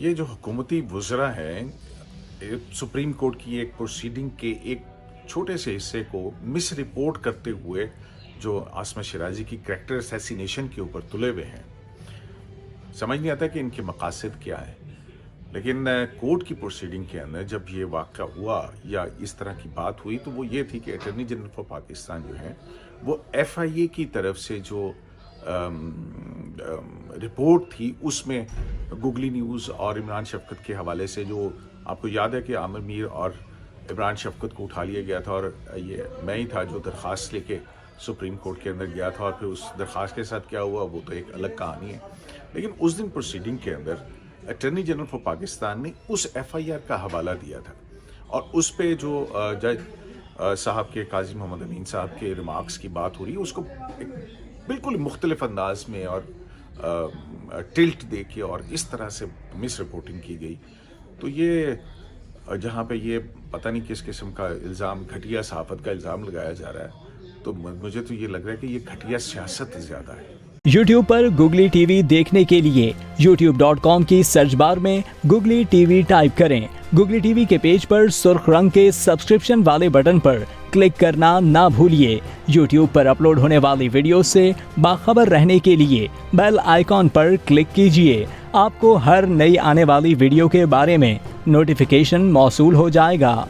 یہ جو حکومتی وزراء ہیں سپریم کورٹ کی ایک پروسیڈنگ کے ایک چھوٹے سے حصے کو مس رپورٹ کرتے ہوئے جو عاصمہ شیرازی کی کریکٹر اسیسینیشن کے اوپر تلے ہوئے ہیں، سمجھ نہیں آتا کہ ان کے مقاصد کیا ہیں۔ لیکن کورٹ کی پروسیڈنگ کے اندر جب یہ واقعہ ہوا یا اس طرح کی بات ہوئی تو وہ یہ تھی کہ اٹارنی جنرل فار پاکستان جو ہے وہ ایف آئی اے کی طرف سے جو رپورٹ تھی اس میں گوگلی نیوز اور عمران شفقت کے حوالے سے، جو آپ کو یاد ہے کہ عامر میر اور عمران شفقت کو اٹھا لیا گیا تھا اور یہ میں ہی تھا جو درخواست لے کے سپریم کورٹ کے اندر گیا تھا، اور پھر اس درخواست کے ساتھ کیا ہوا وہ تو ایک الگ کہانی ہے۔ لیکن اس دن پروسیڈنگ کے اندر اٹارنی جنرل فار پاکستان نے اس ایف آئی آر کا حوالہ دیا تھا، اور اس پہ جو جج صاحب کے قاضی محمد امین صاحب کے ریمارکس کی بات ہو رہی ہے، اس کو بالکل مختلف انداز میں اور ٹلٹ دے کے اور اس طرح سے مس رپورٹنگ کی گئی۔ تو یہ جہاں پہ یہ پتہ نہیں کس قسم کا الزام، گھٹیا صحافت کا الزام لگایا جا رہا ہے، تو مجھے تو یہ لگ رہا ہے کہ یہ گھٹیا سیاست زیادہ ہے۔ یوٹیوب پر گوگلی ٹی وی دیکھنے کے لیے youtube.com کی سرچ بار میں گوگلی ٹی وی ٹائپ کریں۔ گوگلی ٹی وی کے پیج پر سرخ رنگ کے سبسکرپشن والے بٹن پر کلک کرنا نہ بھولیے۔ یوٹیوب پر اپلوڈ ہونے والی ویڈیو سے باخبر رہنے کے لیے بیل آئیکن پر کلک کیجیے۔ آپ کو ہر نئی آنے والی ویڈیو کے بارے میں نوٹیفیکیشن موصول ہو جائے گا۔